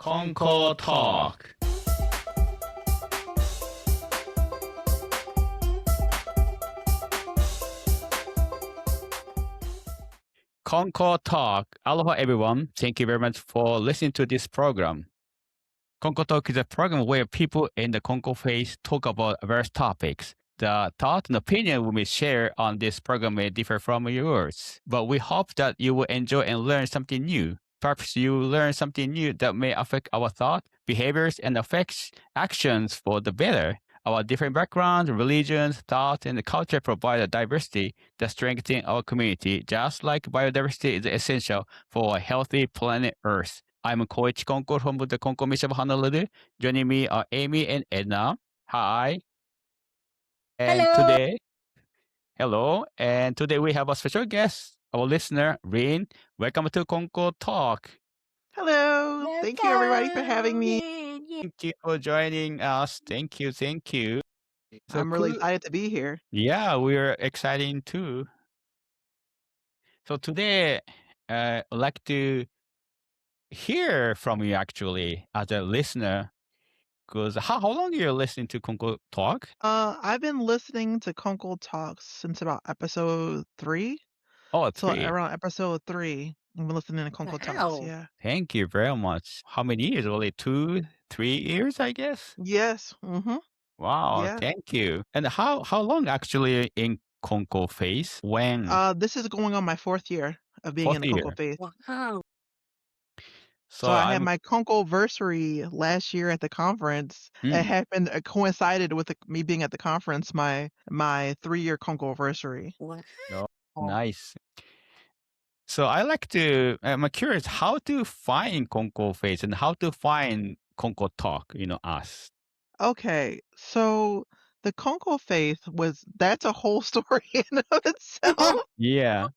Konko Talk. Konko Talk. Aloha, everyone. Thank you very much for listening to this program. Konko Talk is a program where people in the Konko Faith talk about various topics. The thought and opinion we may share on this program may differ from yours, but we hope that you will enjoy and learn something new. Perhaps you learn something new that may affect our thought, behaviors, and affects actions for the better. Our different backgrounds, religions, thoughts, and culture provide a diversity that strengthens our community, just like biodiversity is essential for a healthy planet Earth. I'm Koichi Konko from the Konko Mission of Honolulu. Joining me are Amy and Edna. Hi. And Hello. hello. And today we have a special guest, our listener, Rin. Welcome to Konko Talk. Hello. Thank you, everybody, for having me. Thank you for joining us. Thank you. So I'm really excited to be here. Yeah, we're excited too. So today, I'd like to hear from you actually as a listener. Because how long are you listening to Konko Talk? I've been listening to Konko Talks since about episode 3. Oh, So 3. around episode 3, I've been listening to Konko Talks. Wow. Yeah. Thank you very much. How many years? Only 2, 3 years, I guess. Yes. Wow, Yeah. thank you. And how long actually in Konko Faith? When? This is going on my 4th year of being in the 4th Konko year. Faith. Wow. So I had my Konko-versary last year at the conference. It happened coincided with me being at the conference, my 3-year Konko-versary. Wow. Oh, nice. So I'm curious how to find Konko Faith and how to find Konko Talk, us. Okay, so the Konko Faith that's a whole story in and of itself. Yeah.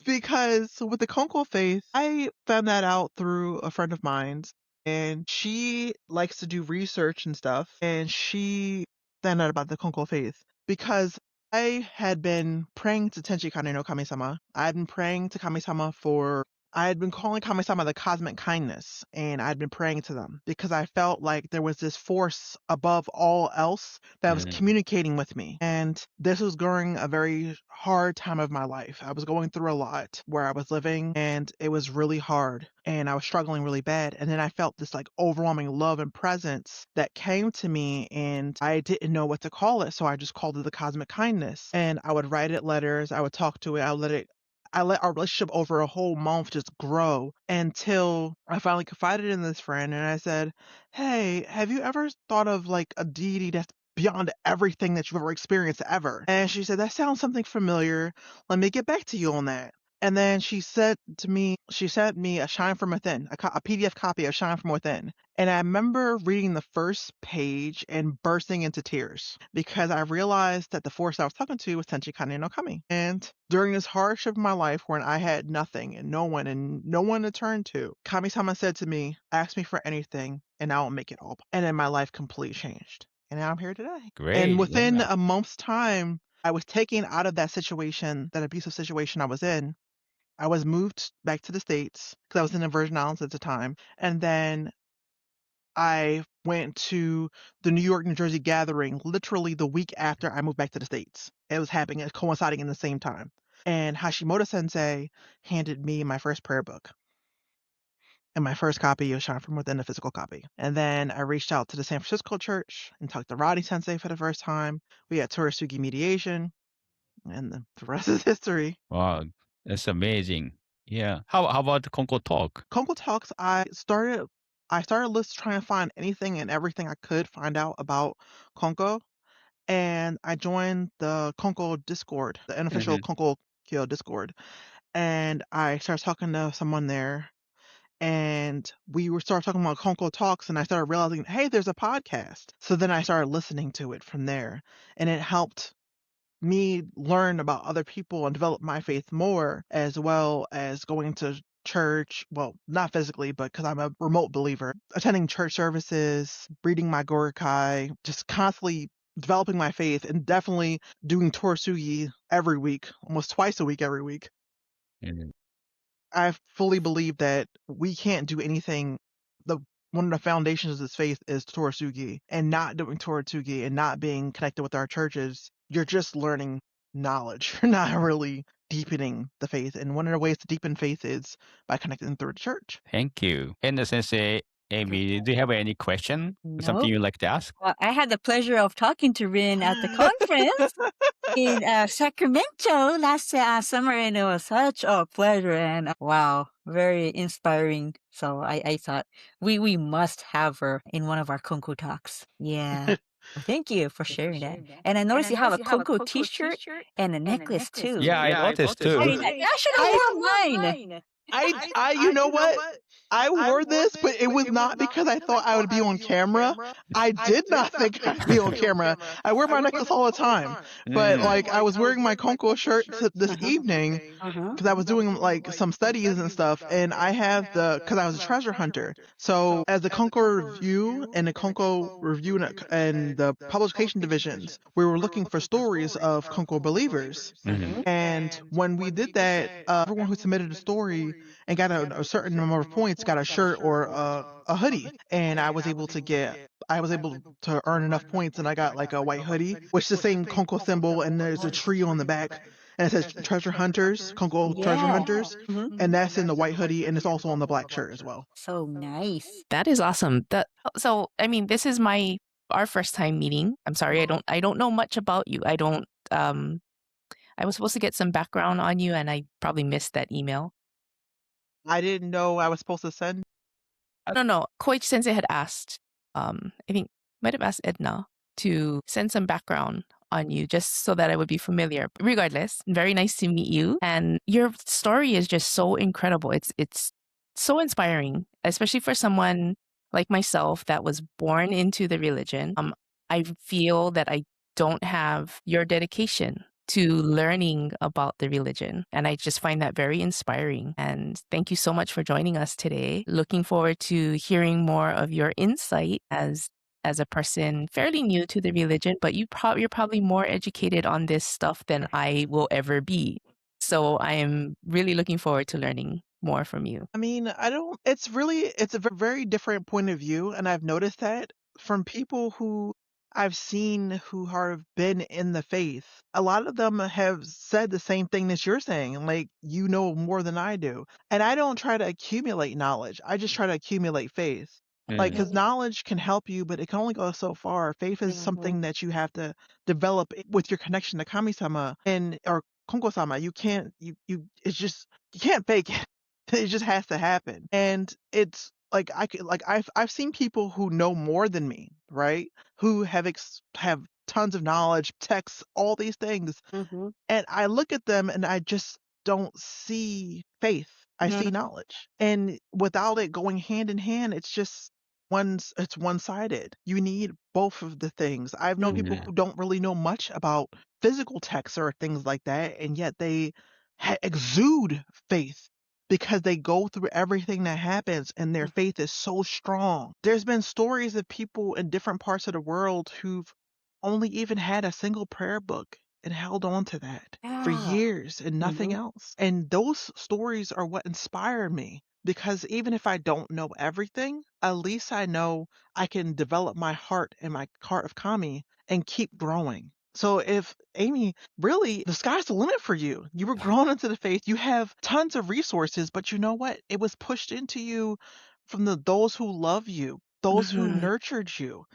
Because with the Konko Faith, I found that out through a friend of mine's, and she likes to do research and stuff, and she found out about the Konko Faith because I had been praying to Tenchi Kane No Kami-sama. I had been praying to Kami-sama I had been calling Kami-sama the cosmic kindness, and I'd been praying to them because I felt like there was this force above all else that was communicating with me. And this was during a very hard time of my life. I was going through a lot where I was living, and it was really hard, and I was struggling really bad. And then I felt this like overwhelming love and presence that came to me, and I didn't know what to call it, so I just called it the cosmic kindness. And I would write it letters, I would talk to it, I let our relationship over a whole month just grow until I finally confided in this friend and I said, "Hey, have you ever thought of like a deity that's beyond everything that you've ever experienced ever?" And she said, "That sounds something familiar. Let me get back to you on that." And then she sent me a Shine From Within, a PDF copy of Shine From Within. And I remember reading the first page and bursting into tears because I realized that the force I was talking to was Tenchi Kane No Kami. And during this hardship of my life when I had nothing and no one to turn to, Kami-sama said to me, "Ask me for anything and I will make it all." And then my life completely changed. And now I'm here today. Great. And within yeah. a month's time, I was taken out of that situation, that abusive situation I was in. I was moved back to the States because I was in the Virgin Islands at the time. And then I went to the New York, New Jersey gathering literally the week after I moved back to the States. It was happening, coinciding in the same time. And Hashimoto Sensei handed me my first prayer book and my first copy of Shine From Within, the physical copy. And then I reached out to the San Francisco church and talked to Roddy Sensei for the first time. We had Toritsugi mediation, and the rest is history. Wow, that's amazing. Yeah. How about Konko Talk? Konko Talks, I started trying to find anything and everything I could find out about Konko, and I joined the Konko Discord, the unofficial Konko Kyo Discord, and I started talking to someone there, and we started talking about Konko Talks, and I started realizing, hey, there's a podcast. So then I started listening to it from there, and it helped me learn about other people and develop my faith more, as well as going to church. Well, not physically, but because I'm a remote believer, attending church services, reading my Gorokai, just constantly developing my faith, and definitely doing Toritsugi every week, almost twice a week every week. I fully believe that we can't do anything. The One of the foundations of this faith is Toritsugi, and not doing Toritsugi and not being connected with our churches, you're just learning knowledge. You're not really deepening the faith. And one of the ways to deepen faith is by connecting through the church. Thank you. And Sensei, Amy, do you have any question? Something No. you'd like to ask? Well, I had the pleasure of talking to Rin at the conference in Sacramento last summer, and it was such a pleasure and wow, very inspiring. So I thought we must have her in one of our Konko talks. Yeah. Well, thank you for sharing that. And I noticed you have a Konko t-shirt and a necklace too. Yeah, I noticed too. Very nice. I should have worn mine. You know what? I wore this, but it was not because I thought I would be on camera. I did not think I'd be on camera. I wear my necklace all the time, but like I was wearing my Konko shirt this evening Uh-huh. because I was doing like some studies and stuff, and I have because I was a treasure hunter. So as the Konko review and the Konko review and the publication divisions, we were looking for stories of Konko believers. Mhm. And when we did that, everyone who submitted a story and got a certain number of points got a shirt or a hoodie. And I was able to earn enough points, and I got like a white hoodie, which is the same Konko symbol, and there's a tree on the back. And it says Treasure Hunters, Konko Treasure Yeah. Hunters. Mhm. And that's in the white hoodie, and it's also on the black shirt as well. So nice. That is awesome. So I mean, this is our first time meeting. I'm sorry, I don't know much about you. I was supposed to get some background on you, and I probably missed that email. I didn't know I was supposed to send. I don't know. Koichi Sensei had asked, I think might have asked Edna to send some background on you just so that I would be familiar. Regardless, very nice to meet you. And your story is just so incredible. It's so inspiring, especially for someone like myself that was born into the religion. I feel that I don't have your dedication to learning about the religion. And I just find that very inspiring. And thank you so much for joining us today. Looking forward to hearing more of your insight as a person fairly new to the religion, but you're probably more educated on this stuff than I will ever be. So I am really looking forward to learning more from you. I mean, it's a very different point of view. And I've noticed that from people who I've seen who have been in the faith, a lot of them have said the same thing that you're saying, like, you know more than I do. And I don't try to accumulate knowledge. I just try to accumulate faith. Like, because knowledge can help you, but it can only go so far. Faith is something that you have to develop with your connection to Kami-sama or Konko-sama. You can't, it's just, you can't fake it. It just has to happen. And it's like I've seen people who know more than me, right? Who have tons of knowledge, texts, all these things. Mm-hmm. And I look at them and I just don't see faith. I see knowledge. And without it going hand in hand, it's one-sided. You need both of the things. I've known people who don't really know much about physical texts or things like that, and yet they exude faith because they go through everything that happens and their faith is so strong. There's been stories of people in different parts of the world who've only even had a single prayer book and held on to that for years and nothing else. And those stories are what inspired me, because even if I don't know everything, at least I know I can develop my heart and my heart of Kami and keep growing. So if Amy, really, the sky's the limit for you. You were grown into the faith. You have tons of resources, but you know what? It was pushed into you from those who love you, those who nurtured you.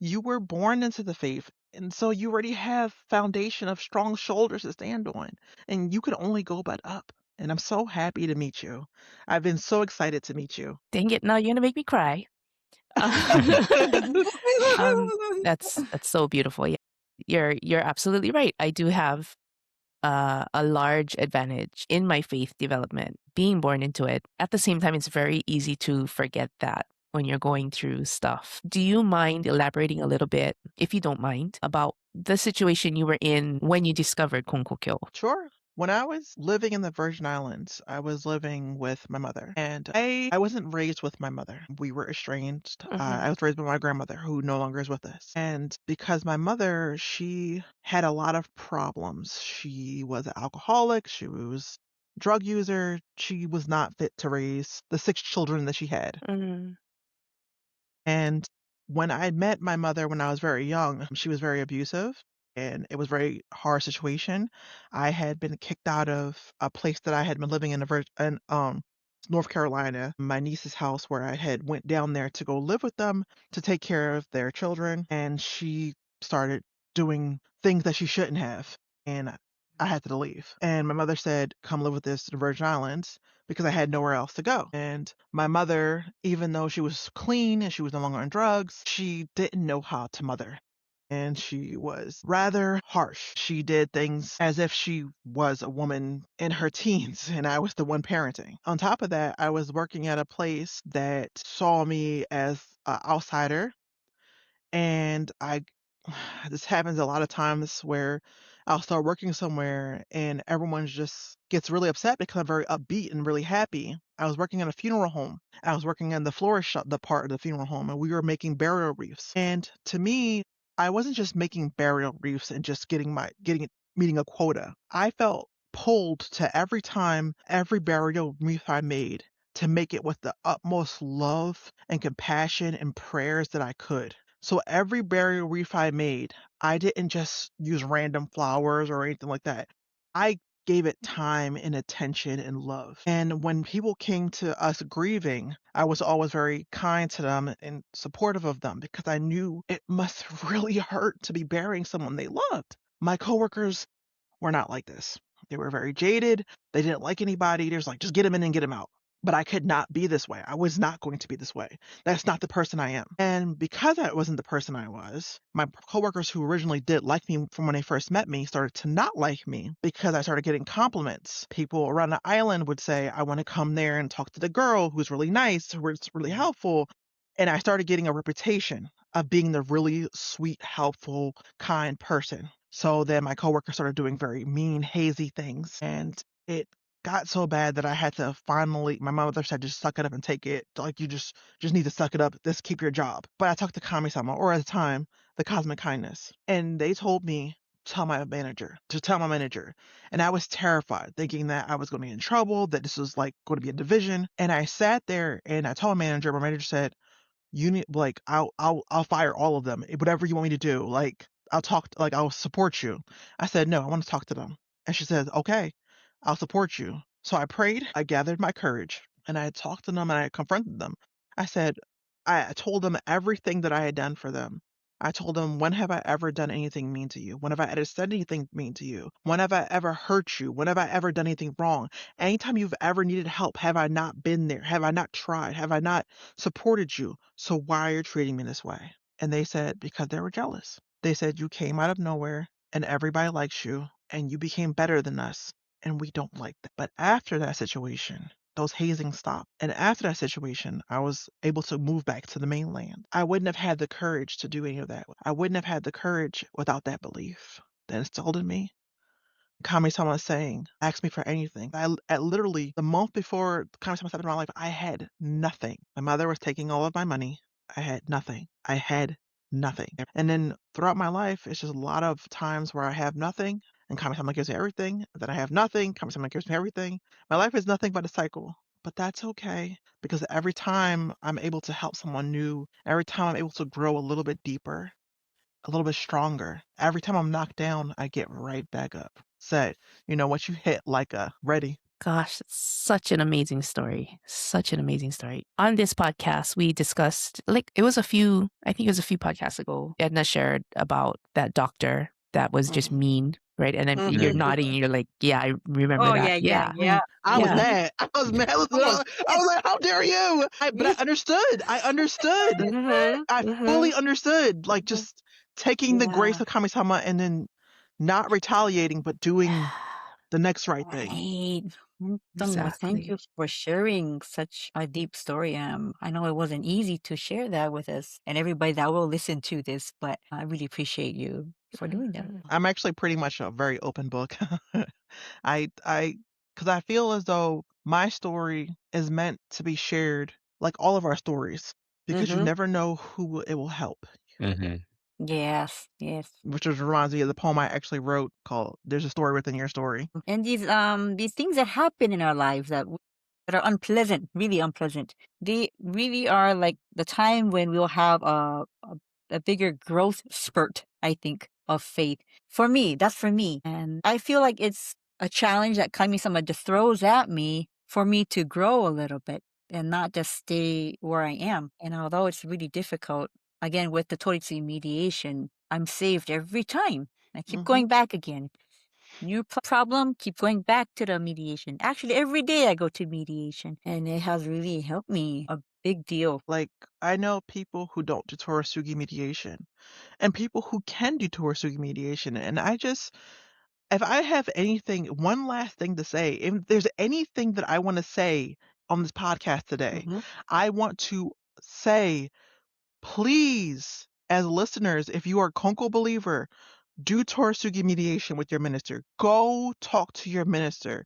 You were born into the faith, and so you already have foundation of strong shoulders to stand on, and you can only go but up. And I'm so happy to meet you. I've been so excited to meet you. Dang it, now you're gonna make me cry. That's so beautiful. Yeah, you're absolutely right. I do have a large advantage in my faith development, being born into it. At the same time, it's very easy to forget that when you're going through stuff. Do you mind elaborating a little bit, if you don't mind, about the situation you were in when you discovered Konkokyo? Sure. When I was living in the Virgin Islands, I was living with my mother, and I wasn't raised with my mother. We were estranged. I was raised by my grandmother, who no longer is with us. And because my mother, she had a lot of problems. She was an alcoholic. She was drug user. She was not fit to raise the 6 children that she had. Mm. And when I met my mother when I was very young, she was very abusive and it was a very hard situation. I had been kicked out of a place that I had been living in North Carolina, my niece's house, where I had went down there to go live with them to take care of their children, and she started doing things that she shouldn't have, and I had to leave. And my mother said, "Come live with us in the Virgin Islands," because I had nowhere else to go. And my mother, even though she was clean and she was no longer on drugs, she didn't know how to mother. And she was rather harsh. She did things as if she was a woman in her teens and I was the one parenting. On top of that, I was working at a place that saw me as an outsider, and this happens a lot of times where I'll start working somewhere and everyone just gets really upset because I'm very upbeat and really happy. I was working in a funeral home. I was working in the florist shop, the part of the funeral home, and we were making burial wreaths. And to me, I wasn't just making burial wreaths and just meeting a quota. I felt pulled to every burial wreath I made to make it with the utmost love and compassion and prayers that I could. So every burial wreath I made, I didn't just use random flowers or anything like that. I gave it time and attention and love. And when people came to us grieving, I was always very kind to them and supportive of them because I knew it must really hurt to be burying someone they loved. My coworkers were not like this. They were very jaded. They didn't like anybody. They was like, just get him in and get him out. But I could not be this way. I was not going to be this way. That's not the person I am. And because that wasn't the person I was, my coworkers who originally did like me from when they first met me started to not like me because I started getting compliments. People around the island would say, I want to come there and talk to the girl who's really nice, who's really helpful. And I started getting a reputation of being the really sweet, helpful, kind person. So then my coworker started doing very mean, hazy things. And it got so bad that I had to finally, my mother said, just suck it up and take it. Like, you just need to suck it up. Just keep your job. But I talked to Kami-sama, or at the time, the Cosmic Kindness. And they told me, to tell my manager. And I was terrified, thinking that I was going to get in trouble, that this was like going to be a division. And I sat there and I told my manager said, you need, like, I'll fire all of them. Whatever you want me to do. Like, I'll support you. I said, no, I want to talk to them. And she said, okay, I'll support you. So I prayed, I gathered my courage, and I talked to them and I confronted them. I told them everything that I had done for them. I told them, when have I ever done anything mean to you? When have I ever said anything mean to you? When have I ever hurt you? When have I ever done anything wrong? Anytime you've ever needed help, have I not been there? Have I not tried? Have I not supported you? So why are you treating me this way? And they said, because they were jealous. They said, you came out of nowhere and everybody likes you and you became better than us and we don't like that. But after that situation, those hazing stopped. And after that situation, I was able to move back to the mainland. I wouldn't have had the courage to do any of that. I wouldn't have had the courage without that belief that instilled in me. Kami-sama was saying, ask me for anything. I literally, the month before Kami-sama stepped in my life, I had nothing. My mother was taking all of my money. I had nothing. And then throughout my life, it's just a lot of times where I have nothing, and Kami-sama gives me everything. Then I have nothing. Kami-sama gives me everything. My life is nothing but a cycle. But that's okay, because every time I'm able to help someone new, every time I'm able to grow a little bit deeper, a little bit stronger, every time I'm knocked down, I get right back up. Said, what you hit like a ready. Gosh, it's such an amazing story. Such an amazing story. On this podcast, we discussed, I think it was a few podcasts ago, Edna shared about that doctor that was just mean, right? And then you're Mhm. nodding, you're like, yeah, I remember Oh, that. yeah. I was Yeah. mad. I was mad. I was like, how dare you? But I understood. Mhm. I fully understood. Like, Mhm. just taking the grace Yeah. of Kami-sama and then not retaliating, but doing the next right thing. Right. Thank Exactly. you for sharing such a deep story. I know it wasn't easy to share that with us and everybody that will listen to this, but I really appreciate you for doing that. I'm actually pretty much a very open book. Because I feel as though my story is meant to be shared, like all of our stories, because you Mhm. never know who it will help. Mhm. Yes, yes. which just reminds me of the poem I actually wrote called "There's a Story Within Your Story." And these things that happen in our lives that are unpleasant, really unpleasant, they really are like the time when we'll have a bigger growth spurt, I think, of faith. For me, that's for me. And I feel like it's a challenge that Kami-sama just throws at me for me to grow a little bit and not just stay where I am. And although it's really difficult, again, with the Toritsugi mediation, I'm saved every time. I keep going back again. New problem, keep going back to the mediation. Actually, every day I go to mediation, and it has really helped me a big deal. Like, I know people who don't do Toritsugi mediation and people who can do Toritsugi mediation. And if I have one last thing to say, if there's anything that I want to say on this podcast today, I want to say, please, as listeners, if you are a Konko believer, do Toritsugi mediation with your minister. Go talk to your minister.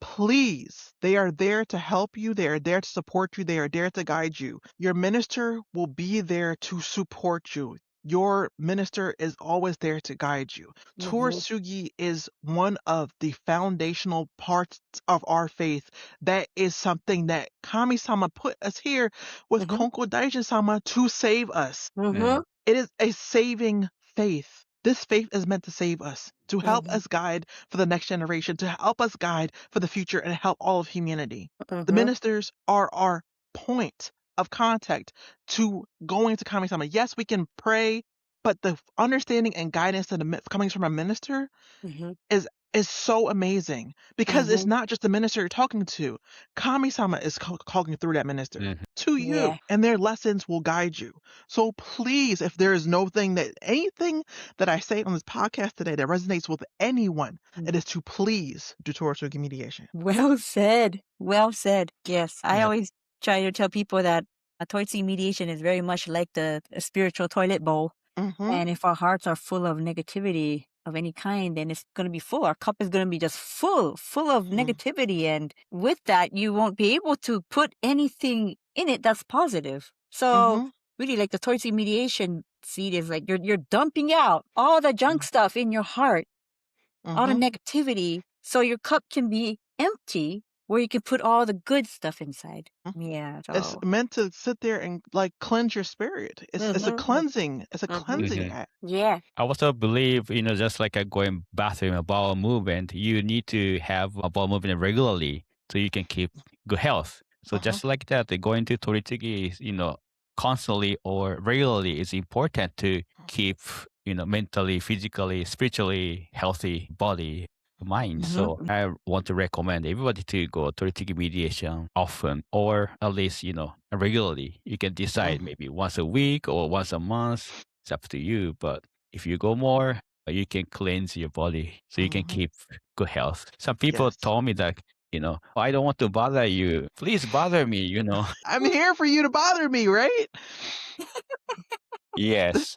Please, they are there to help you. They are there to support you. They are there to guide you. Your minister will be there to support you. Your minister is always there to guide you. Toritsugi is one of the foundational parts of our faith. That is something that Kami-sama put us here with Konko Daijin-sama to save us. It is a saving faith. This faith is meant to save us, to help us guide for the next generation, to help us guide for the future and help all of humanity. The ministers are our point of contact to going to Kami-sama. Yes, we can pray, but the understanding and guidance that coming from a minister is so amazing because it's not just the minister you're talking to. Kami-sama is talking through that minister to you, and their lessons will guide you. So please, if there is anything that I say on this podcast today that resonates with anyone, it is to please do Toritsugi mediation. Well said. Well said. Yes. I always try to tell people that a Toritsugi mediation is very much like the spiritual toilet bowl. And if our hearts are full of negativity of any kind, then it's going to be full. Our cup is going to be just full of negativity. And with that, you won't be able to put anything in it that's positive. So really, like the Toritsugi mediation seed is like you're dumping out all the junk stuff in your heart, all the negativity, so your cup can be empty where you can put all the good stuff inside. Yeah. It's meant to sit there and like cleanse your spirit. It's a cleansing. It's a cleansing act. Yeah. I also believe, just like going bathroom, a bowel movement, you need to have a bowel movement regularly so you can keep good health. So just like that, going to Toritsugi is, constantly or regularly is important to keep, mentally, physically, spiritually healthy body, mind. So I want to recommend everybody to go Toritsugi mediation often, or at least, regularly. You can decide maybe once a week or once a month. It's up to you. But if you go more, you can cleanse your body so you can keep good health. Some people told me that, I don't want to bother you. Please bother me, I'm here for you to bother me, right? Yes.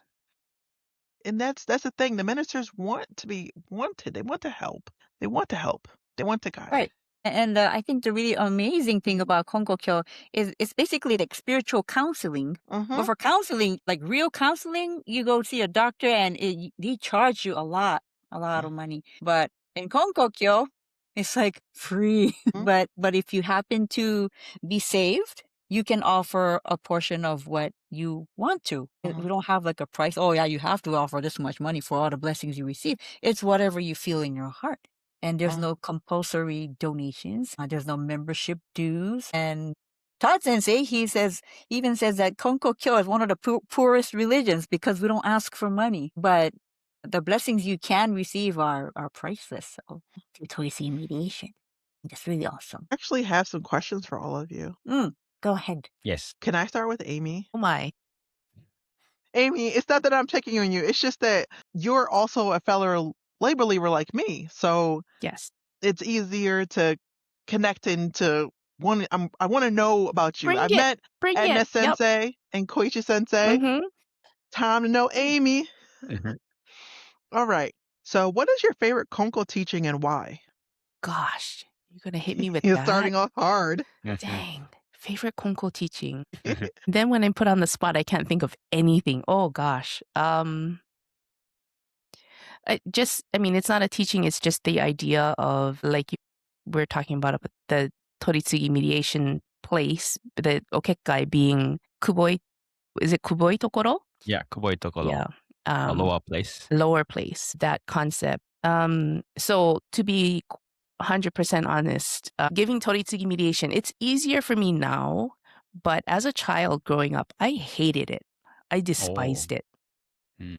And that's the thing. The ministers want to be wanted. They want to help. They want to help. They want to guide. Right. And I think the really amazing thing about Konko is it's basically like spiritual counseling. But for counseling, like real counseling, you go see a doctor and they charge you a lot of money. But in Konko, it's like free. But if you happen to be saved, you can offer a portion of what you want to. We don't have like a price. Oh yeah, you have to offer this much money for all the blessings you receive. It's whatever you feel in your heart. And there's no compulsory donations. There's no membership dues. And Todd Sensei, he even says that Konko is one of the poorest religions because we don't ask for money. But the blessings you can receive are priceless. So, Toritsugi mediation. That's really awesome. I actually have some questions for all of you. Go ahead. Yes. Can I start with Amy? Oh my. Amy, it's not that I'm checking on you. It's just that you're also a fellow lay believer like me. So Yes. it's easier to connect into one. I want to know about you. I met Edna Sensei and Koichi Sensei. Time to know Amy. All right. So what is your favorite Konko teaching and why? Gosh, you're going to hit me with You're that. starting off hard. Dang. Favorite Konko teaching. Then when I'm put on the spot, I can't think of anything. Oh gosh. It's not a teaching. It's just the idea of we're talking about the Toritsugi mediation place, the okekkai being kuboi. Is it kuboi tokoro? Yeah, kuboi tokoro. Yeah. A lower place. Lower place, that concept. So to be 100% honest, giving Toritsugi mediation, it's easier for me now, but as a child growing up, I hated it. I despised it.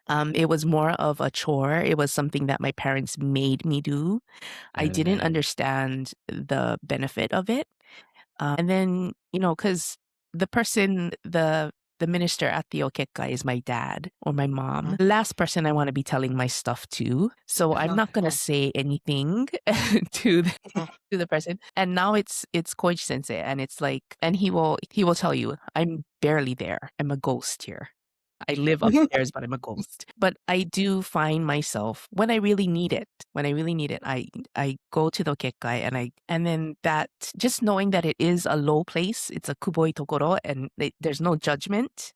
It was more of a chore. It was something that my parents made me do. I didn't understand the benefit of it. And then, because the minister at the okekkai is my dad or my mom. The last person I want to be telling my stuff to. So I'm not going to say anything to the person. And now it's Koichi sensei, and it's like, and he will tell you, I'm barely there. I'm a ghost here. I live upstairs, but I'm a ghost. But I do find myself when I really need it. I go to the okekkai, and then that, just knowing that it is a low place, it's a kuboi tokoro, and there's no judgment.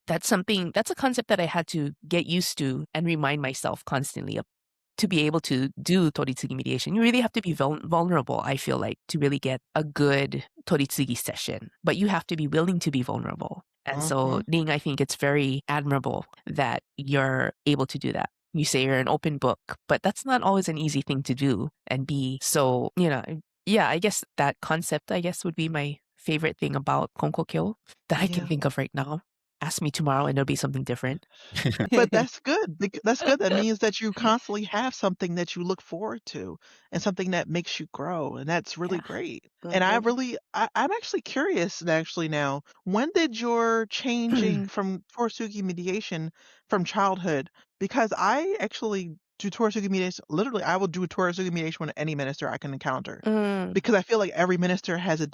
That's a concept that I had to get used to and remind myself constantly of. To be able to do Toritsugi mediation, you really have to be vulnerable, I feel like, to really get a good Toritsugi session. But you have to be willing to be vulnerable. And so, Ning, I think it's very admirable that you're able to do that. You say you're an open book, but that's not always an easy thing to do and be. So, I guess that concept, would be my favorite thing about Konko Kyo that I can think of right now. Ask me tomorrow and it'll be something different. But that's good. That's good. That means that you constantly have something that you look forward to and something that makes you grow. And that's really great. And I'm actually curious actually now, when did your changing from Toritsugi mediation from childhood? Because I actually do Toritsugi mediation. Literally, I will do a Toritsugi mediation with any minister I can encounter. Because I feel like every minister has a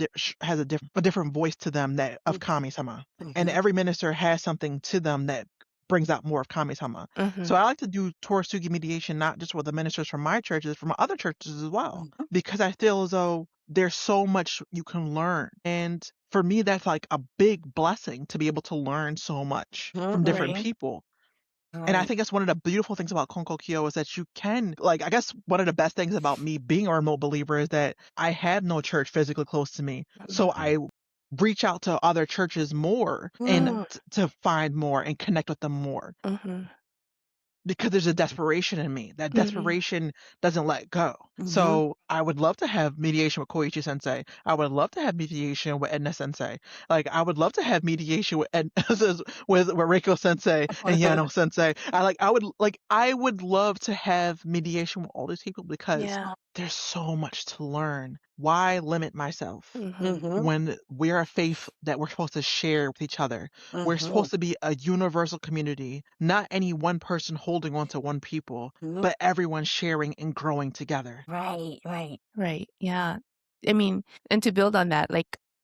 different voice to them of Kami-sama. And every minister has something to them that brings out more of Kami-sama. So I like to do Toritsugi mediation not just with the ministers from my churches, from other churches as well, because I feel as though there's so much you can learn. And for me, that's like a big blessing to be able to learn so much from different people. And I think that's one of the beautiful things about Konko Kyo is that you can, I guess one of the best things about me being a remote believer is that I had no church physically close to me. So I reach out to other churches more and to find more and connect with them more. Because there's a desperation in me. That desperation doesn't let go. So I would love to have mediation with Koichi sensei. I would love to have mediation with Edna sensei. I would love to have mediation with with Reiko sensei and Yano sensei. I would love to have mediation with all these people because there's so much to learn. Why limit myself when we're a faith that we're supposed to share with each other? We're supposed to be a universal community, not any one person holding on to one people, but everyone sharing and growing together. Right. Yeah. I mean, and to build on that,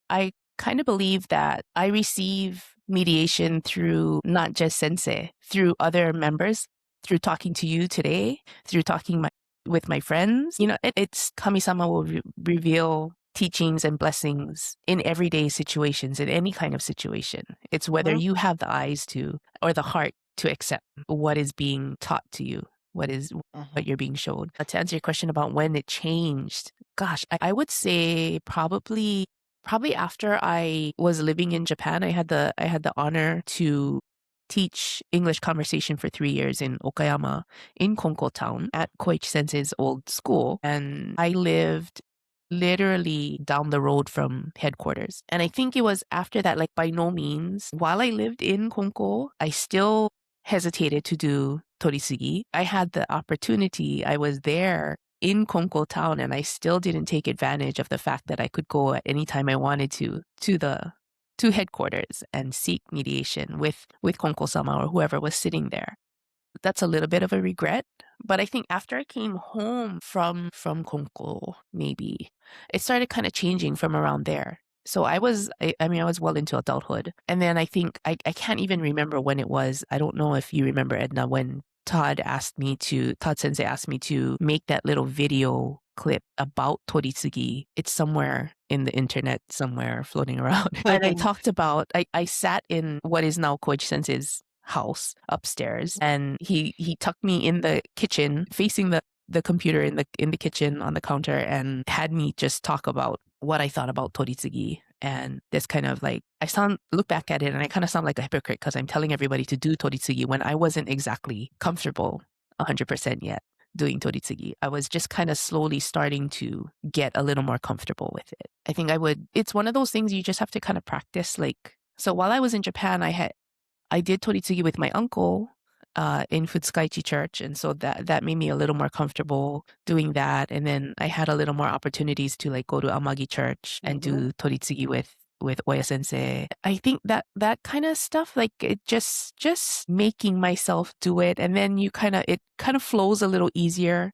I kind of believe that I receive mediation through not just sensei, through other members, through talking to you today, through talking with my friends. It's Kami-sama will reveal teachings and blessings in everyday situations, in any kind of situation. It's whether you have the eyes to or the heart to accept what is being taught to you, what you're being showed. To answer your question about when it changed, gosh, I would say probably after I was living in Japan. I had the honor to teach English conversation for 3 years in Okayama, in Konko town, at Koichi sensei's old school. And I lived literally down the road from headquarters. And I think it was after that, by no means, while I lived in Konko, I still hesitated to do Toritsugi. I had the opportunity. I was there in Konko town, and I still didn't take advantage of the fact that I could go at any time I wanted to headquarters and seek mediation with Konko-sama or whoever was sitting there. That's a little bit of a regret. But I think after I came home from Konko, maybe, it started kind of changing from around there. So I was well into adulthood. And then I think, I can't even remember when it was. I don't know if you remember, Edna, when Todd sensei asked me to make that little video clip about Toritsugi. It's somewhere in the internet, somewhere floating around. And I talked about, I sat in what is now Koichi Sensei's house upstairs, and he tucked me in the kitchen, facing the computer in the kitchen on the counter, and had me just talk about what I thought about Toritsugi. And this kind of like, look back at it and I kind of sound like a hypocrite because I'm telling everybody to do Toritsugi when I wasn't exactly comfortable 100% yet doing Toritsugi. I was just kind of slowly starting to get a little more comfortable with it. I think it's one of those things you just have to kind of practice. Like, so while I was in Japan, I did Toritsugi with my uncle in Futsukaichi Church. And so that made me a little more comfortable doing that. And then I had a little more opportunities to like go to Amagi Church and do Toritsugi with Oya Sensei. I think that kind of stuff, like it just making myself do it. And then it kind of flows a little easier.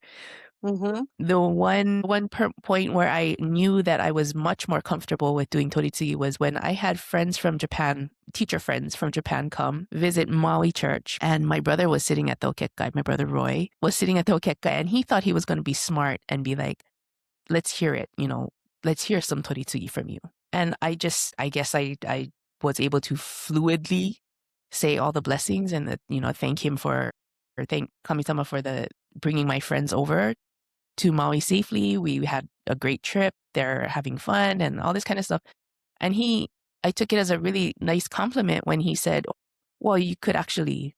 The one point where I knew that I was much more comfortable with doing Toritsugi was when I had friends from Japan, teacher friends from Japan, come visit Maui Church, and my brother was sitting at the okekkai. My brother Roy was sitting at the okekkai, and he thought he was going to be smart and be like, "Let's hear it, let's hear some Toritsugi from you." And I guess I was able to fluidly say all the blessings and thank him thank Kami-sama for bringing my friends over to Maui safely. We had a great trip. They're having fun and all this kind of stuff. And I took it as a really nice compliment when he said, well, you actually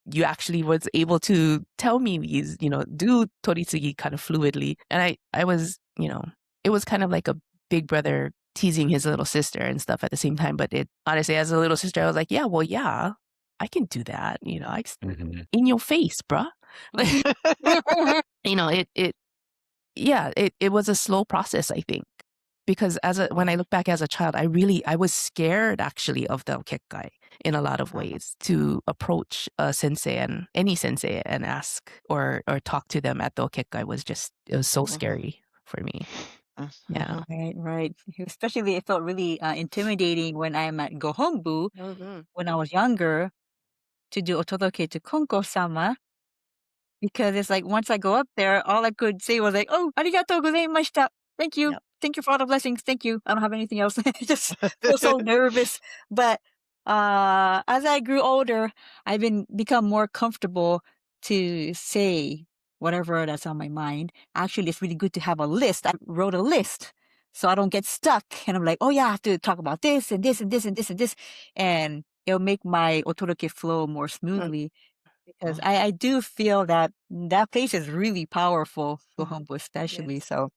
was able to tell me these, do Toritsugi kind of fluidly. And I was, it was kind of like a big brother teasing his little sister and stuff at the same time. But honestly, as a little sister, I was like, yeah, I can do that. In your face, bruh. It was a slow process, I think, because when I look back as a child, I was scared actually of the okekkai in a lot of ways, to approach a sensei and any sensei and ask or talk to them at the okekkai it was so scary for me. Yeah. Right. Especially it felt really intimidating when I'm at Gohonbu when I was younger to do otodoke to Konko-sama. Because it's like, once I go up there, all I could say was like, "Oh, arigatou gozaimashita. Thank you. Yep. Thank you for all the blessings. Thank you. I don't have anything else." I just feel so nervous. But as I grew older, I've become more comfortable to say whatever that's on my mind. Actually, it's really good to have a list. I wrote a list so I don't get stuck. And I'm like, "Oh yeah, I have to talk about this and this and this and this and this." And it'll make my otoroke flow more smoothly. Because I do feel that place is really powerful, Gohonbu especially. Yes. So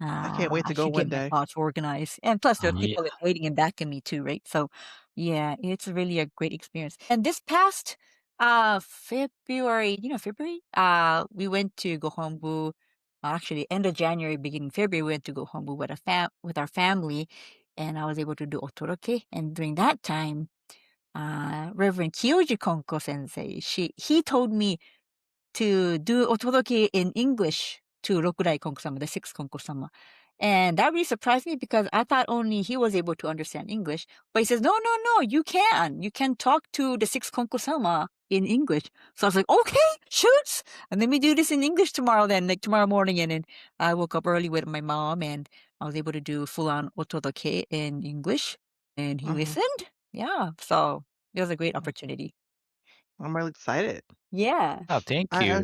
I can't wait to I go should one get my day. thoughts organized. And plus, there are Yeah. people waiting and backing me too, right? So yeah, it's really a great experience. And this past February, we went to Gohonbu. Actually, end of January, beginning February, we went to Gohonbu with our family, and I was able to do otoroke. And during that time, Reverend Kyoji Konko Sensei, he told me to do otodoke in English to Rokurai Konko-sama, the sixth Konko-sama. And that really surprised me because I thought only he was able to understand English. But he says, no, you can. You can talk to the sixth Konko-sama in English. So I was like, okay, shoots. And let me do this in English tomorrow then, like tomorrow morning. And then I woke up early with my mom and I was able to do full-on otodoke in English. And he listened. Yeah. So it was a great opportunity. I'm really excited. Yeah. Oh, thank you.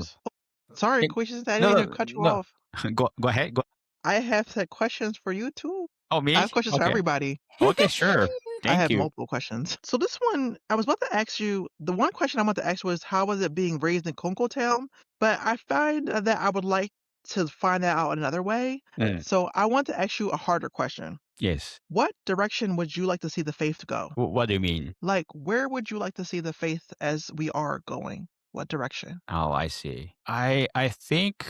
Sorry, Thank- Koichi, I No, didn't mean no, to cut you no. off. Go ahead. Go. I have set questions for you too. Oh, me? I have questions for Okay. everybody. Okay, sure. I Thank have you. multiple questions. So this one, I was about to ask you, the one question I want to ask was, how was it being raised in Konko Town? But I find that I would like to find that out another way. Mm. So I want to ask you a harder question. Yes. What direction would you like to see the faith go? What do you mean? Like, where would you like to see the faith as we are going? What direction? Oh, I see. I think,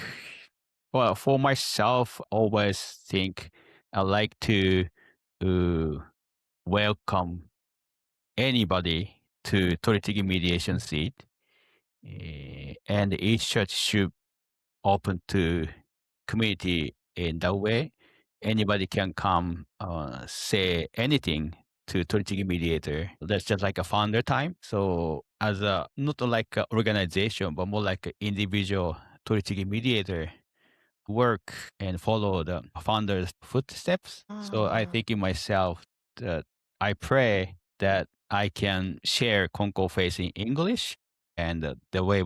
well, for myself, always think I like to welcome anybody to Toritsugi mediation seat, and each church should open to community in that way. Anybody can come say anything to Toritsugi mediator. That's just like a founder time. So as not like an organization, but more like an individual Toritsugi mediator, work and follow the founder's footsteps. So I think in myself that I pray that I can share Konko Faith in English and the way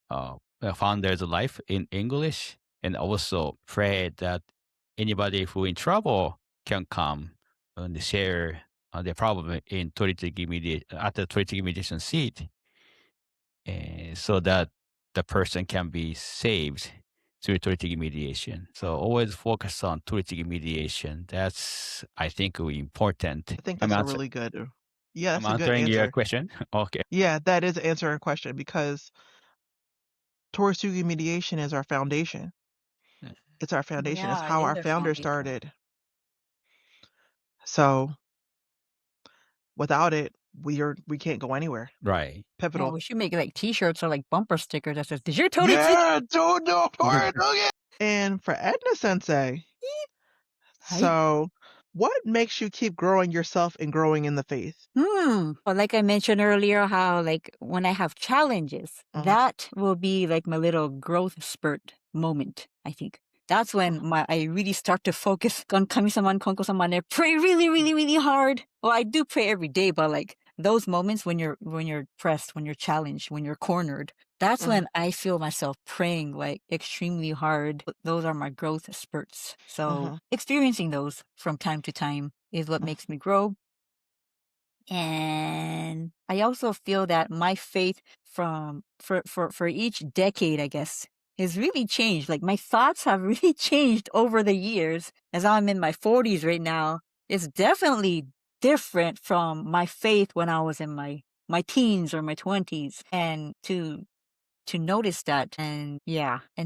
of founder's life in English, and also pray that anybody who in trouble can come and share their problem in Toritsugi at the Toritsugi mediation seat, so that the person can be saved through Toritsugi mediation. So always focus on Toritsugi mediation. That's, I think, really important. I think that's a really good. Yeah, I'm that's a good answering your answer. question. Okay. Yeah, that is answering a question because Toritsugi mediation is our foundation. It's our foundation. It's Yeah, how it our is a founder foundation. started. So without it, we can't go anywhere. Right. Yeah, Pivotal. we should make like T-shirts or like bumper stickers that says, "Did you totally?" Yeah, don't know Toritsugi. And for Edna Sensei, so what makes you keep growing yourself and growing in the faith? Well, like I mentioned earlier, how like when I have challenges, that will be like my little growth spurt moment, I think. That's when I really start to focus on Kami-sama and Konko-sama, and I pray really, really, really hard. Well, I do pray every day, but like those moments when you're pressed, when you're challenged, when you're cornered, that's when I feel myself praying like extremely hard. Those are my growth spurts. So experiencing those from time to time is what makes me grow. And I also feel that my faith for each decade, I guess, has really changed. Like my thoughts have really changed over the years. As I'm in my 40s right now, it's definitely different from my faith when I was in my teens or my 20s. And to notice that, and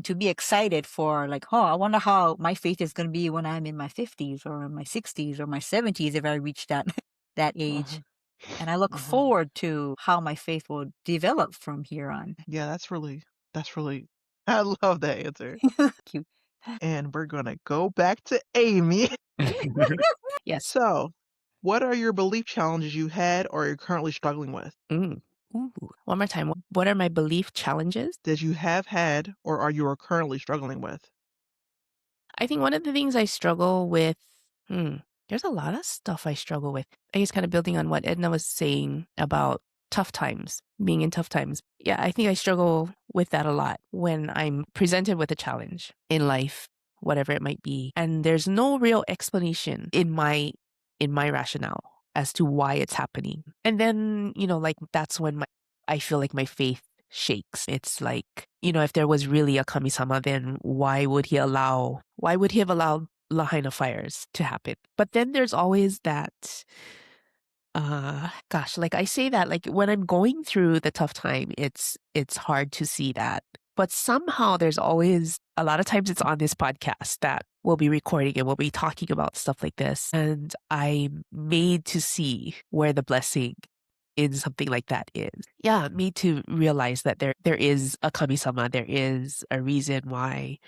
to be excited for like, oh, I wonder how my faith is going to be when I'm in my 50s or in my 60s or my 70s if I reach that that age. And I look forward to how my faith will develop from here on. Yeah, that's really, I love that answer. Cute. And we're going to go back to Amy. Yes. So, what are your belief challenges you had or you're currently struggling with? Ooh. One more time. What are my belief challenges? That you have had or are you currently struggling with? I think one of the things I struggle with, there's a lot of stuff I struggle with. I guess kind of building on what Edna was saying about tough times, being in tough times. Yeah, I think I struggle with that a lot when I'm presented with a challenge in life, whatever it might be. And there's no real explanation in my rationale as to why it's happening. And then, like that's when I feel like my faith shakes. It's like, if there was really a Kami-sama, then why would he have allowed Lahaina fires to happen? But then there's always that, like I say that, like when I'm going through the tough time, it's hard to see that. But somehow there's always, a lot of times it's on this podcast that we'll be recording and we'll be talking about stuff like this. And I'm made to see where the blessing in something like that is. Yeah, me to realize that there is a Kami-sama, there is a reason why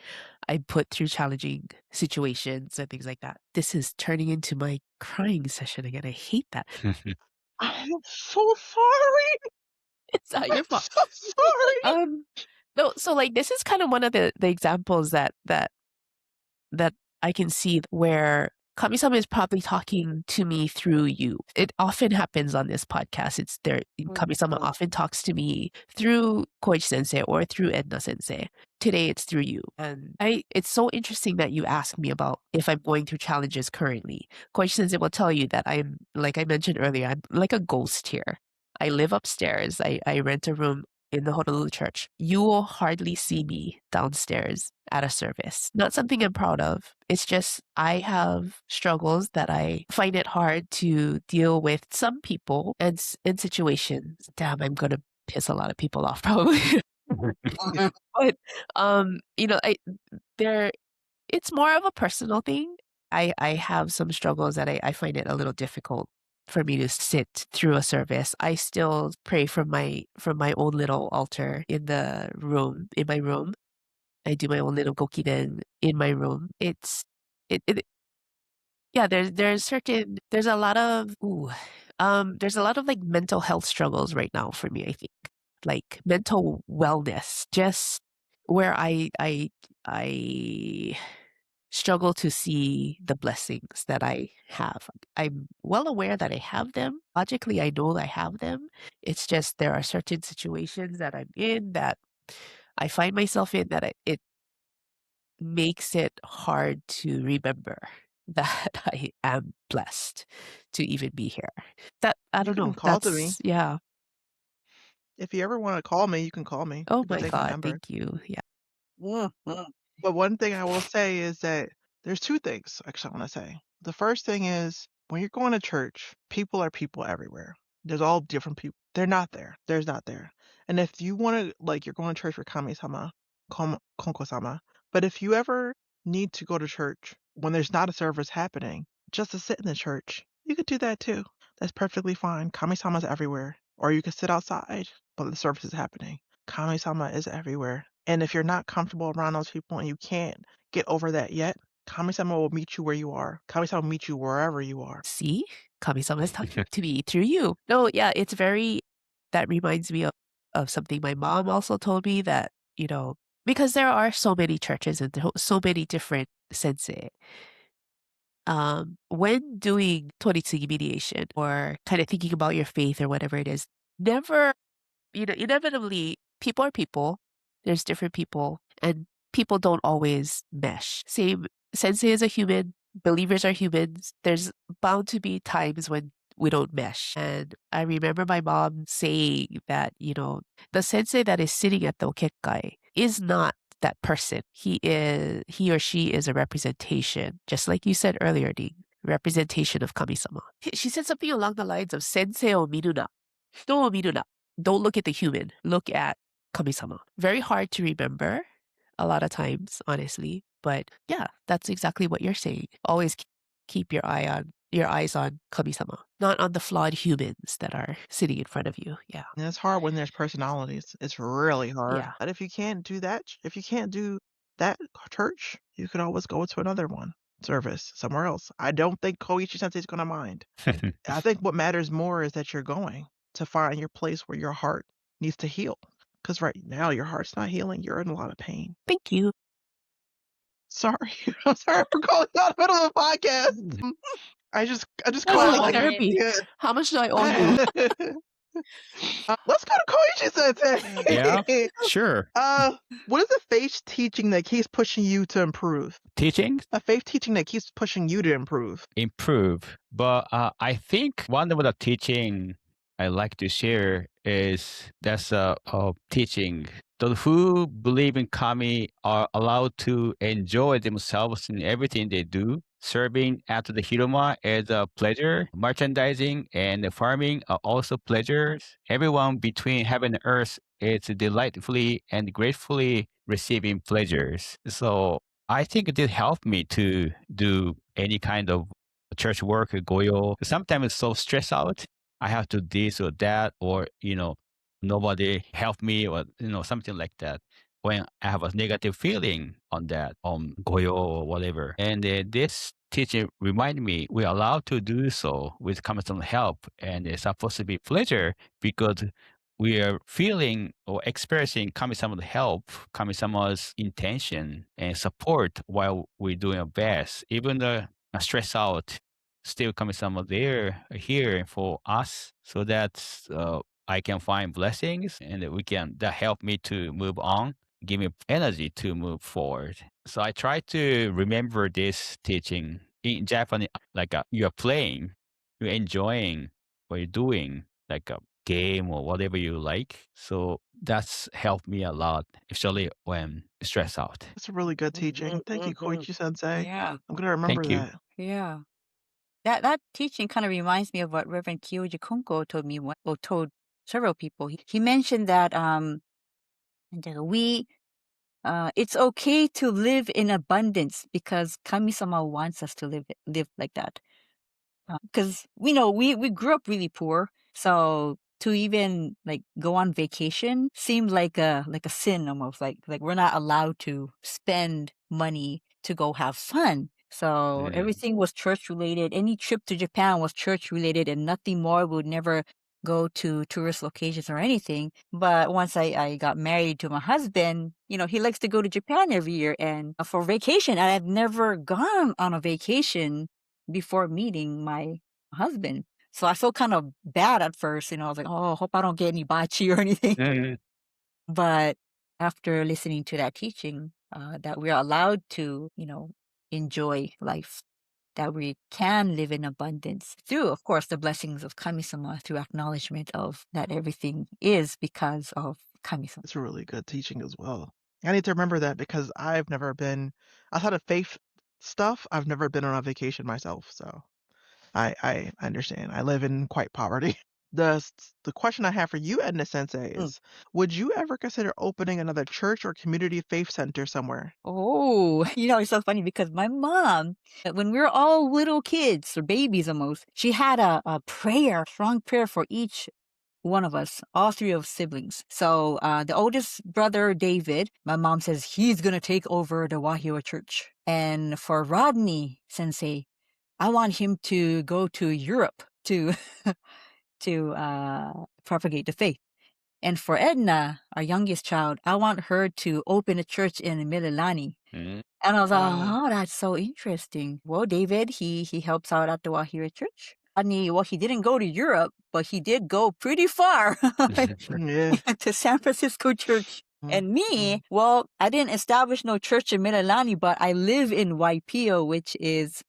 I put through challenging situations and things like that. This is turning into my crying session again. I hate that. I'm so sorry. It's not your fault. I'm so sorry. No, so like this is kind of one of the examples that I can see where Kami-sama is probably talking to me through you. It often happens on this podcast. It's there. Kami-sama often talks to me through Koichi Sensei or through Edna Sensei. Today it's through you. And it's so interesting that you asked me about if I'm going through challenges currently. Koichi Sensei will tell you that I'm, like I mentioned earlier, I'm like a ghost here. I live upstairs. I rent a room in the Honolulu church. You will hardly see me downstairs at a service. Not something I'm proud of. It's just I have struggles that I find it hard to deal with some people and in situations. Damn, I'm going to piss a lot of people off probably. But it's more of a personal thing. I have some struggles that I find it a little difficult for me to sit through a service. I still pray from my own little altar in my room. I do my own little gokiden in my room. There's a lot of like mental health struggles right now for me, I think. Like mental wellness, just where I struggle to see the blessings that I have. I'm well aware that I have them. Logically, I know I have them. It's just there are certain situations that I'm in that I find myself in that it makes it hard to remember that I am blessed to even be here. That I You don't can know. call to me. Yeah. If you ever want to call me, you can call me. Oh You can my take my God. number. Thank you. Yeah. But one thing I will say is that there's two things actually I want to say. The first thing is when you're going to church, people are people everywhere. There's all different people. They're not there. There's not there. And if you want to, like, you're going to church for Kami-sama, Konko-sama, but if you ever need to go to church when there's not a service happening, just to sit in the church, you could do that too. That's perfectly fine. Kami-sama's everywhere. Or you could sit outside while the service is happening. Kami-sama is everywhere. And if you're not comfortable around those people and you can't get over that yet, Kami-sama will meet you where you are. Kami-sama will meet you wherever you are. See, Kami-sama is talking to me through you. No, yeah, it's very, that reminds me of something my mom also told me that, because there are so many churches and so many different sensei. When doing Toritsugi mediation or kind of thinking about your faith or whatever it is, never, inevitably, people are people. There's different people, and people don't always mesh. Same, sensei is a human, believers are humans. There's bound to be times when we don't mesh. And I remember my mom saying that, the sensei that is sitting at the okekkai is not that person. He or she is a representation, just like you said earlier, Ning, representation of Kami-sama. She said something along the lines of sensei o miru na, hito o miru na. Don't look at the human, look at Kami-sama. Very hard to remember a lot of times, honestly. But yeah, that's exactly what you're saying. Always keep your eyes on Kami-sama, not on the flawed humans that are sitting in front of you. Yeah. And it's hard when there's personalities. It's really hard. Yeah. But if you can't do that, if you can't do that church, you could always go to another one service somewhere else. I don't think Koichi Sensei is going to mind. I think what matters more is that you're going to find your place where your heart needs to heal. Because right now your heart's not healing. You're in a lot of pain. Thank you. Sorry. I'm sorry for calling you out in the middle of the podcast. I just That's called like like therapy. yeah. How much do I owe you? Let's go to Koichi Sensei. Yeah, sure. What is a faith teaching that keeps pushing you to improve? Teaching, A faith teaching that keeps pushing you to improve. improve. But I think one of the teaching I like to share is that's a teaching. Those who believe in Kami are allowed to enjoy themselves in everything they do. Serving at the Hiroma is a pleasure. Merchandising and farming are also pleasures. Everyone between heaven and earth is delightfully and gratefully receiving pleasures. So I think it did help me to do any kind of church work, goyo. Sometimes it's so stressed out. I have to this or that, or nobody helped me, or something like that. When I have a negative feeling on that, goyo or whatever, and this teacher reminded me we're allowed to do so with Kami-sama help, and it's supposed to be pleasure because we are feeling or experiencing Kami-sama's help, Kami-sama's intention and support while we're doing our best. Even though I'm stressed out, still Kami-sama there, here for us, so that I can find blessings and that help me to move on, give me energy to move forward. So I try to remember this teaching in Japanese, like you're playing, you're enjoying what you're doing, like a game or whatever you like. So that's helped me a lot, especially when stressed out. That's a really good teaching. Thank you, Koichi Sensei. Yeah. I'm gonna remember Thank you. that. Yeah. That teaching kind of reminds me of what Reverend Kyoji Konko told me, or told several people. He mentioned that it's okay to live in abundance because Kami-sama wants us to live like that. Because we grew up really poor, so to even like go on vacation seemed like a sin almost. Like we're not allowed to spend money to go have fun. So Yeah. everything was church related. Any trip to Japan was church related, and nothing more. We would never go to tourist locations or anything. But once I got married to my husband, he likes to go to Japan every year and for vacation. And I've never gone on a vacation before meeting my husband. So I felt kind of bad at first. I was like, oh, I hope I don't get any bachi or anything. Mhm. But after listening to that teaching, that we're allowed to, enjoy life, that we can live in abundance through, of course, the blessings of Kami-sama, through acknowledgement of that everything is because of Kami-sama. It's a really good teaching as well. I need to remember that because I've never been outside of faith stuff. I've never been on a vacation myself, so I understand. I live in quite poverty. The question I have for you, Edna Sensei, Mm. is would you ever consider opening another church or community faith center somewhere? Oh, it's so funny because my mom, when we were all little kids or babies almost, she had a prayer, strong prayer for each one of us, all three of siblings. So the oldest brother, David, my mom says he's going to take over the Wahiwa church. And for Rodney Sensei, I want him to go to Europe to propagate the faith. And for Edna, our youngest child, I want her to open a church in Mililani. Mhm. And I was like, Wow. oh, that's so interesting. Well, David, he helps out at the Wahira Church. Well, he didn't go to Europe, but he did go pretty far Yeah. to San Francisco Church. And me, well, I didn't establish no church in Mililani, but I live in Waipio, which is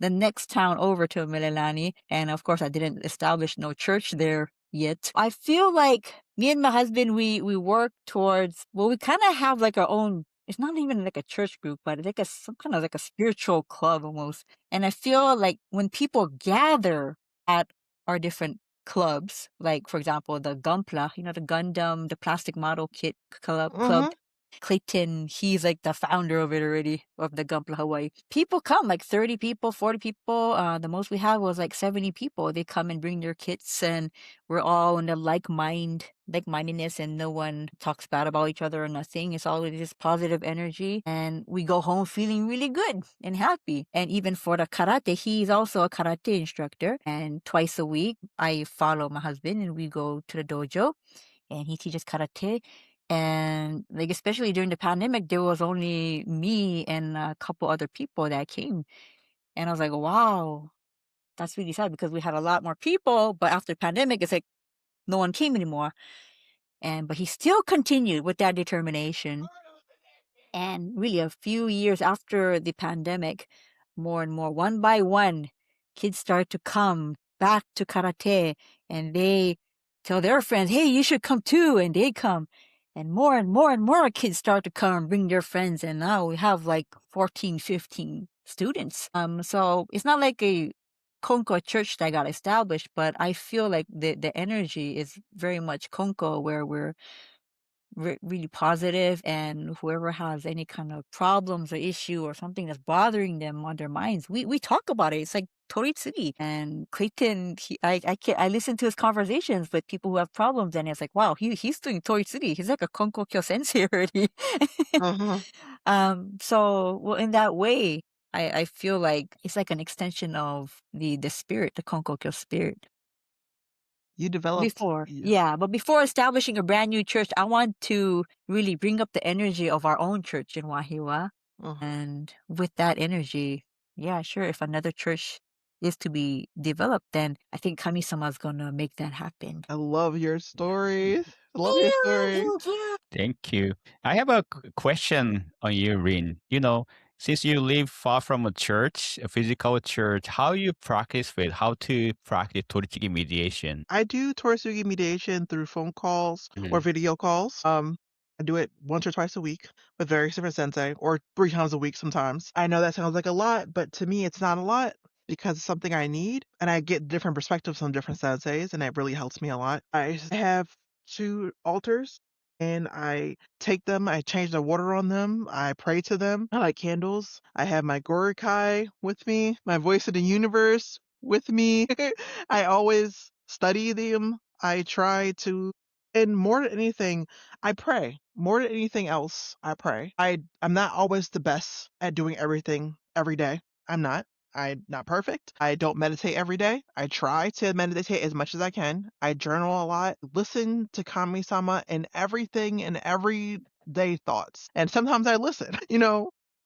the next town over to Mililani. And of course, I didn't establish no church there yet. I feel like me and my husband, we work towards, well, we kind of have like our own, it's not even like a church group, but it's like some kind of like a spiritual club almost. And I feel like when people gather at our different clubs, like for example, the Gumpla, the Gundam, the plastic model kit club, Clayton, he's like the founder of it already, of the Gumpla Hawaii. People come, like 30 people, 40 people. The most we had was like 70 people. They come and bring their kits, and we're all in the like-mindedness, and no one talks bad about each other or nothing. It's always this positive energy, and we go home feeling really good and happy. And even for the karate, he's also a karate instructor, and twice a week, I follow my husband, and we go to the dojo, and he teaches karate. And like especially during the pandemic, there was only me and a couple other people that came. And I was like, wow, that's really sad because we had a lot more people, but after the pandemic, it's like no one came anymore. But he still continued with that determination. And really, a few years after the pandemic, more and more, one by one, kids start to come back to karate, and they tell their friends, hey, you should come too. And they come. And more kids start to come and bring their friends. And now we have like 14, 15 students. So it's not like a Konko church that got established, but I feel like the energy is very much Konko, where we're really positive, and whoever has any kind of problems or issue or something that's bothering them on their minds, we talk about it. It's like Toritsugi and Clayton. I listen to his conversations with people who have problems, and it's like, wow, he's doing Toritsugi. He's like a Konko Kyo sensei already. So well, in that way, I feel like it's like an extension of the spirit, the Konko Kyo spirit. You developed. But before establishing a brand new church, I want to really bring up the energy of our own church in Wahiwa. And with that energy, yeah, sure, if another church is to be developed, then I think Kami-sama is going to make that happen. I love your stories. I love your stories. Thank you. Thank you. I have a question on you, Rin. Since you live far from a church, a physical church, how you practice faith, how to practice Toritsugi mediation? I do Toritsugi mediation through phone calls or video calls. I do it once or twice a week with various different sensei, or 3 times a week sometimes. I know that sounds like a lot, but to me it's not a lot because it's something I need, and I get different perspectives from different senseis, and it really helps me a lot. I have 2 altars, and I take them, I change the water on them, I pray to them. I light candles. I have my Gorikai with me, my voice of the universe with me. I always study them. I try to, and more than anything, I pray. More than anything else, I pray. I'm not always the best at doing everything every day. I'm not. I'm not perfect. I don't meditate every day. I try to meditate as much as I can. I journal a lot, listen to Kami-sama and everything and everyday thoughts. And sometimes I listen,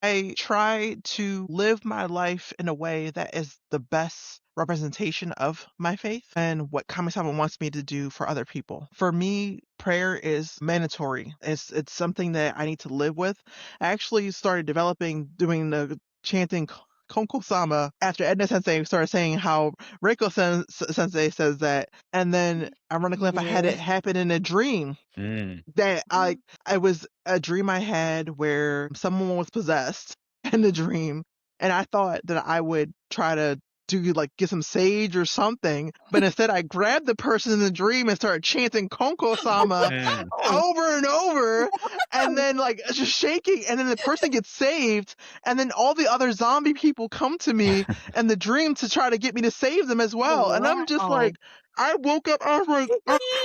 I try to live my life in a way that is the best representation of my faith and what Kami-sama wants me to do for other people. For me, prayer is mandatory. It's something that I need to live with. I actually started doing the chanting Konko-sama after Edna Sensei started saying how Reiko Sensei says that, and then ironically enough, I had it happen in a dream. That I was a dream I had where someone was possessed in the dream, and I thought that I would try to get some sage or something, but instead I grabbed the person in the dream and started chanting Konko-sama over and over, and then just shaking, and then the person gets saved, and then all the other zombie people come to me in the dream to try to get me to save them as well, and I'm just like, I woke up, I was like,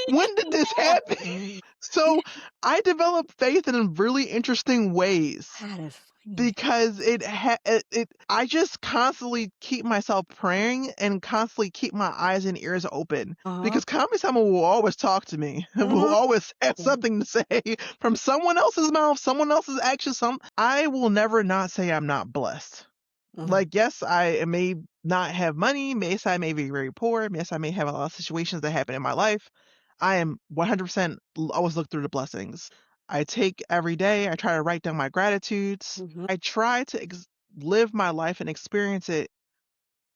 when did this happen? So I developed faith in really interesting ways. That is funny. Because I just constantly keep myself praying and constantly keep my eyes and ears open. Because Kami-sama will always talk to me. Will always have something to say from someone else's mouth, someone else's actions. I will never not say I'm not blessed. Yes, I may not have money. Yes, I may be very poor. Yes, I may have a lot of situations that happen in my life. I am 100% always look through the blessings. I take every day. I try to write down my gratitudes. I try to live my life and experience it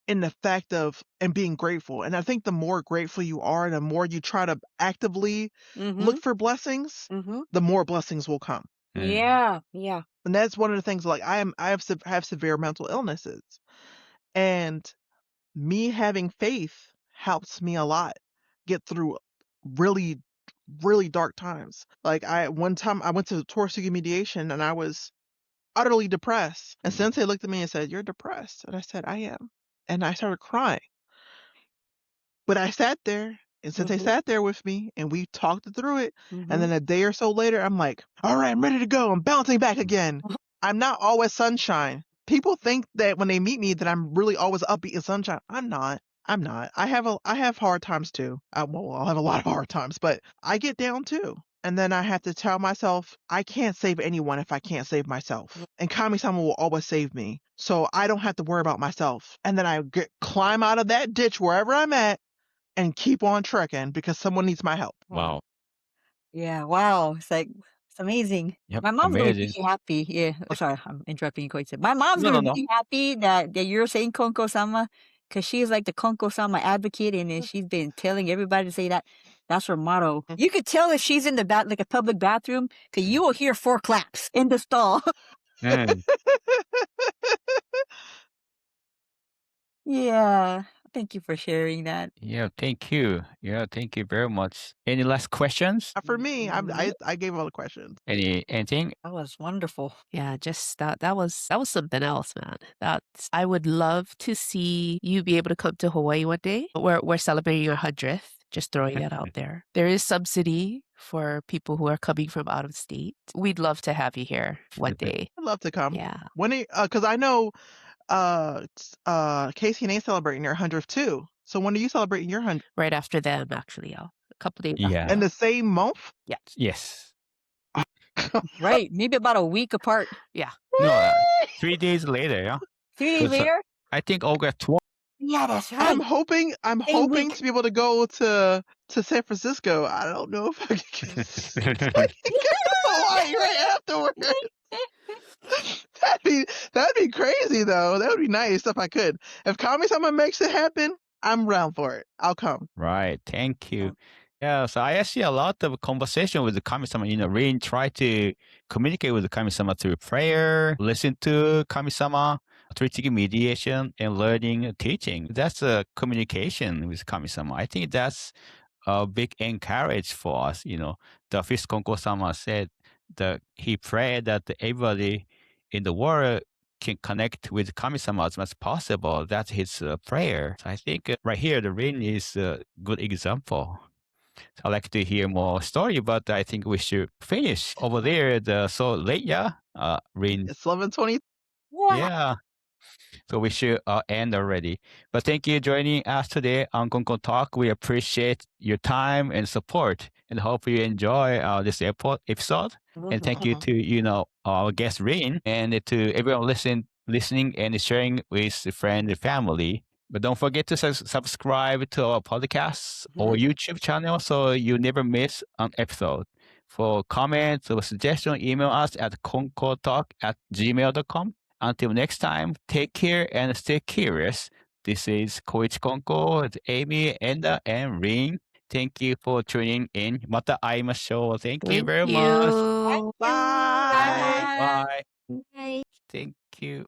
in the fact of and being grateful. And I think the more grateful you are, the more you try to actively look for blessings, the more blessings will come. Yeah. And that's one of the things. I have severe mental illnesses, and me having faith helps me a lot get through really, really dark times. One time I went to Toritsugi mediation and I was utterly depressed. And Sensei looked at me and said, "You're depressed." And I said, "I am." And I started crying. But I sat there and Sensei sat there with me and we talked through it. And then a day or so later, I'm like, all right, I'm ready to go. I'm bouncing back again. I'm not always sunshine. People think that when they meet me that I'm really always upbeat and sunshine. I'm not. I have hard times too. I'll have a lot of hard times, but I get down too. And then I have to tell myself, I can't save anyone if I can't save myself. And Kami-sama will always save me. So I don't have to worry about myself. And then I climb out of that ditch wherever I'm at and keep on trekking because someone needs my help. Wow. Yeah, wow. It's amazing. Yep, My mom's gonna be amazing. happy. Yeah. Oh, sorry, I'm interrupting you, Koichi. My mom's No, gonna no. be happy that you're saying Konko-sama, because she's like the Konko-sama advocate, and then she's been telling everybody to say that. That's her motto. You could tell if she's in the a public bathroom, because you will hear 4 claps in the stall. Yeah. Thank you for sharing that. Yeah, thank you. Yeah, thank you very much. Any last questions? For me, I gave all the questions. Anything? That was wonderful. Yeah, just that was something else, man. I would love to see you be able to come to Hawaii one day. We're celebrating your 100th. Just throwing that out there. There is subsidy for people who are coming from out of state. We'd love to have you here one day. I'd love to come. Yeah. Because I know Casey and A celebrating their 100th too. So when are you celebrating your 100th? Right after them, actually, a couple days Yeah. after. In the same month? Yeah. Yes. Right. Maybe about a week apart. Yeah. No, 3 days later, yeah. 3 days later? I think August 20th. Yeah, that's right. I'm hoping week. to be able to go to San Francisco. I don't know if I can get to Hawaii right afterwards. That'd be crazy though. That would be nice if I could. If Kami-sama makes it happen, I'm around for it. I'll come. Right. Thank you. Yeah, so I see a lot of conversation with the Kami-sama. Rin try to communicate with the Kami-sama through prayer, listen to Kami-sama, Toritsugi mediation, and learning teaching. That's a communication with Kami-sama. I think that's a big encourage for us. The fifth Konko-sama said that he prayed that everybody in the world can connect with Kami-sama as much as possible. That's his prayer. So I think right here, the Rin is a good example. So I'd like to hear more story, but I think we should finish over there. So late, yeah, Rin. It's 11:20. What? Yeah. So we should end already. But thank you joining us today on Konko Talk. We appreciate your time and support, and hope you enjoy this episode. And thank you to our guest Rin, and to everyone listening and sharing with friends and family. But don't forget to subscribe to our podcast or YouTube channel so you never miss an episode. For comments or suggestions, email us at konkotalk@gmail.com. Until next time, take care and stay curious. This is Koichi Konko, Amy, Enda, and Rin. Thank you for tuning in. また会いましょう. Thank you Thank very much. you. Bye. Bye. Bye. Thank you.